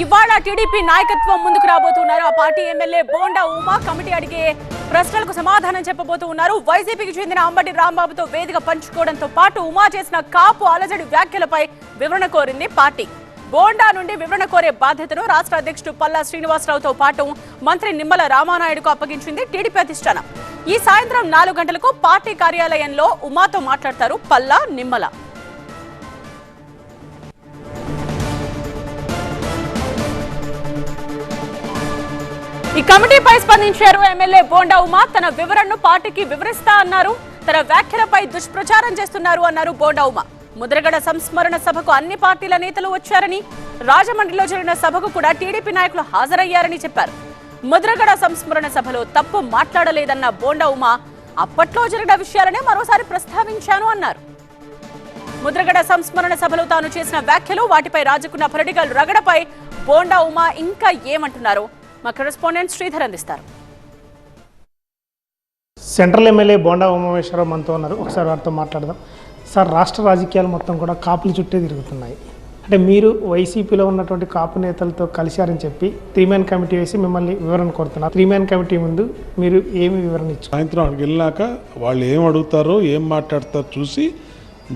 ఇవాళ టీడీపీ నాయకత్వం ముందుకు రాబోతున్నారు. ఆ party MLA bonda Uma committee అడిగే ప్రశ్నలకు సమాధానం చెప్పబోతున్నారు. వైసీపీకి చెందిన అంబటి రాంబాబుతో వేదిక పంచుకోవడంతో పాటు ఉమా చేసిన కాపు అలజడి వ్యాఖ్యలపై వివరణ కోరింది పార్టీ. బోండా నుండి వివరణ కోరే బాధ్యతను రాష్ట్ర అధ్యక్షుడు పల్లా శ్రీనివాసరావుతో పాటు మంత్రి నిమ్మల రామానాయుడుకు అప్పగించింది టీడీపీ అధిష్టానం. ఈ సాయంత్రం 4 గంటలకు పార్టీ కార్యాలయంలో ఉమాతో మాట్లాడతారు పల్లా నిమ్మల. ఈ కమిటీపై స్పందించారు ఎమ్మెల్యే బోండా ఉమా. తన వివరణను పార్టీకి వివరిస్తా అన్నారు. తన వ్యాఖ్యలపై దుష్ప్రచారం చేస్తున్నారు అన్నారు బోండా ఉమా. ముద్రగడ సంస్మరణ సభకు అన్ని పార్టీల నేతలు వచ్చారని, రాజమండ్రిలో జరిగిన సభకు కూడా టీడీపీ నాయకులు హాజరయ్యారని చెప్పారు. ముద్రగడ సంస్మరణ సభలో తప్పు మాట్లాడలేదన్న బోండా ఉమా అప్పట్లో జరిగిన విషయాలనే మరోసారి ప్రస్తావించాను అన్నారు. ముద్రగడ సంస్మరణ సభలో తాను చేసిన వ్యాఖ్యలు, వాటిపై రాజుకున్న పొలిటికల్ రగడపై బోండా ఉమా ఇంకా ఏమంటున్నారు మా కరెస్పాండెంట్ శ్రీధర్ అందిస్తారు. సెంట్రల్ ఎమ్మెల్యే బోండా ఉమామేశ్వరరావు మనతో ఉన్నారు. ఒకసారి వారితో మాట్లాడదాం. సార్, రాష్ట్ర రాజకీయాలు మొత్తం కూడా కాపుల చుట్టే తిరుగుతున్నాయి. అంటే మీరు వైసీపీలో ఉన్నటువంటి కాపు నేతలతో కలిశారని చెప్పి 3-man కమిటీ వేసి మిమ్మల్ని వివరణ కోరుతున్నారు. 3-man కమిటీ ముందు మీరు ఏమి వివరణ ఇచ్చారు? సాయంత్రం అక్కడికి వెళ్ళినాక వాళ్ళు ఏం అడుగుతారో ఏం మాట్లాడతారో చూసి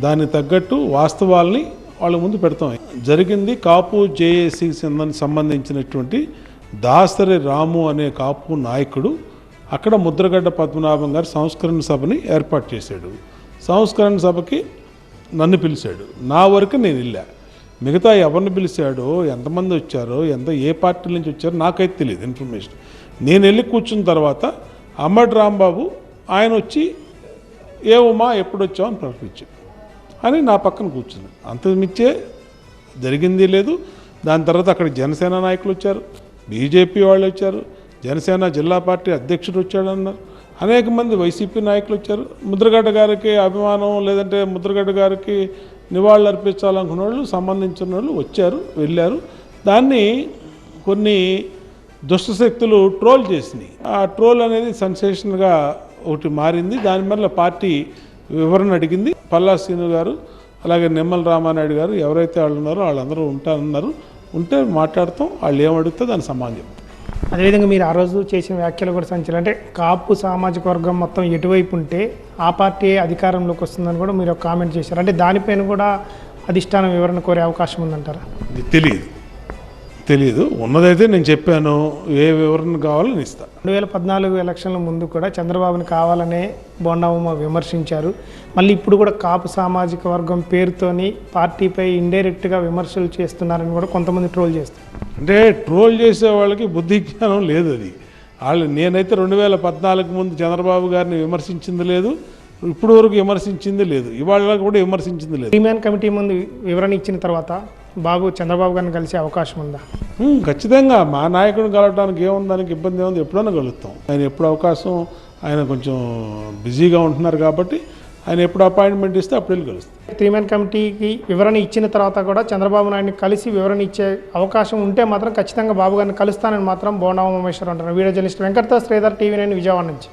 దానికి తగ్గట్టు వాస్తవాల్ని వాళ్ళ ముందు పెడతాం. జరిగింది కాపు జేఏసీకి సంబంధించినటువంటి దాసరి రాము అనే కాపు నాయకుడు అక్కడ ముద్రగడ్డ పద్మనాభం గారు సంస్కరణ సభని ఏర్పాటు చేశాడు. సంస్కరణ సభకి నన్ను పిలిచాడు. నా వరకు నేను వెళ్ళా. మిగతా ఎవరిని పిలిచాడో, ఎంతమంది వచ్చారో, ఏ పార్టీ నుంచి వచ్చారో నాకైతే తెలియదు ఇన్ఫర్మేషన్. నేను వెళ్ళి కూర్చున్న తర్వాత అంబటి రాంబాబు ఆయన వచ్చి ఏ ఉమా ఎప్పుడు వచ్చావు అని ప్రకటించాడు అని నా పక్కన కూర్చున్నాడు. అంతమిచ్చే జరిగింది లేదు. దాని తర్వాత అక్కడ జనసేన నాయకులు వచ్చారు, బీజేపీ వాళ్ళు వచ్చారు, జనసేన జిల్లా పార్టీ అధ్యక్షుడు వచ్చాడన్నారు, అనేక మంది వైసీపీ నాయకులు వచ్చారు. ముద్రగడ్డ గారికి అభిమానం లేదంటే ముద్రగడ్డ గారికి నివాళులు అర్పించాలనుకున్న వాళ్ళు, సంబంధించిన వాళ్ళు వచ్చారు, వెళ్ళారు. దాన్ని కొన్ని దుష్టశక్తులు ట్రోల్ చేసినాయి. ఆ ట్రోల్ అనేది సెన్సేషన్గా ఒకటి మారింది. దాని వల్ల పార్టీ వివరణ అడిగింది. పల్లా శ్రీను గారు అలాగే నిమ్మల రామానాయుడు గారు ఎవరైతే వాళ్ళు ఉన్నారో వాళ్ళందరూ ఉంటారన్నారు. ఉంటే మాట్లాడతాం, వాళ్ళు ఏమడిగితే దాని సమాధానం. అదేవిధంగా మీరు ఆ రోజు చేసిన వ్యాఖ్యలు కూడా సంచలనం. అంటే కాపు సామాజిక వర్గం మొత్తం ఎటువైపు ఉంటే ఆ పార్టీ అధికారంలోకి వస్తుందని కూడా మీరు ఒక కామెంట్ చేశారు. అంటే దానిపైన కూడా అధిష్టానం వివరణ కోరే అవకాశం ఉందంటారా? తెలియదు. ఉన్నదైతే నేను చెప్పాను. ఏ వివరణ కావాలో నేను ఇస్తాను. 2014 ఎలక్షన్ల ముందు కూడా చంద్రబాబుని కావాలనే బోండా ఉమా విమర్శించారు. మళ్ళీ ఇప్పుడు కూడా కాపు సామాజిక వర్గం పేరుతోని పార్టీపై ఇండైరెక్ట్గా విమర్శలు చేస్తున్నారని కూడా కొంతమంది ట్రోల్ చేస్తారు. అంటే ట్రోల్ చేసే వాళ్ళకి బుద్ధి జ్ఞానం లేదు. అది నేనైతే 2014 ముందు చంద్రబాబు గారిని విమర్శించింది లేదు, ఇప్పుడు వరకు విమర్శించింది లేదు, ఇవాళ కూడా విమర్శించింది లేదు. 3-man కమిటీ ముందు వివరణ ఇచ్చిన తర్వాత చంద్రబాబు గారిని కలిసే అవకాశం ఉందా? ఖచ్చితంగా. మా నాయకుడిని కలవడానికి ఏముందానికి ఇబ్బంది ఏముంది, ఎప్పుడైనా కలుస్తాం. ఆయన ఎప్పుడు అవకాశం, ఆయన కొంచెం బిజీగా ఉంటున్నారు కాబట్టి ఆయన ఎప్పుడు అపాయింట్మెంట్ ఇస్తే అప్పుడు వెళ్ళి కలుస్తాం. 3-man కమిటీకి వివరణ ఇచ్చిన తర్వాత కూడా చంద్రబాబు నాయుడిని కలిసి వివరణ ఇచ్చే అవకాశం ఉంటే మాత్రం ఖచ్చితంగా బాబు గారిని కలుస్తానని మాత్రం బోండా ఉమామేశ్వరరావు అంటున్నారు. వీడియో జర్నలిస్ట్ వెంకట్తో శ్రీధర్, TV9 విజయవాడ నుంచి.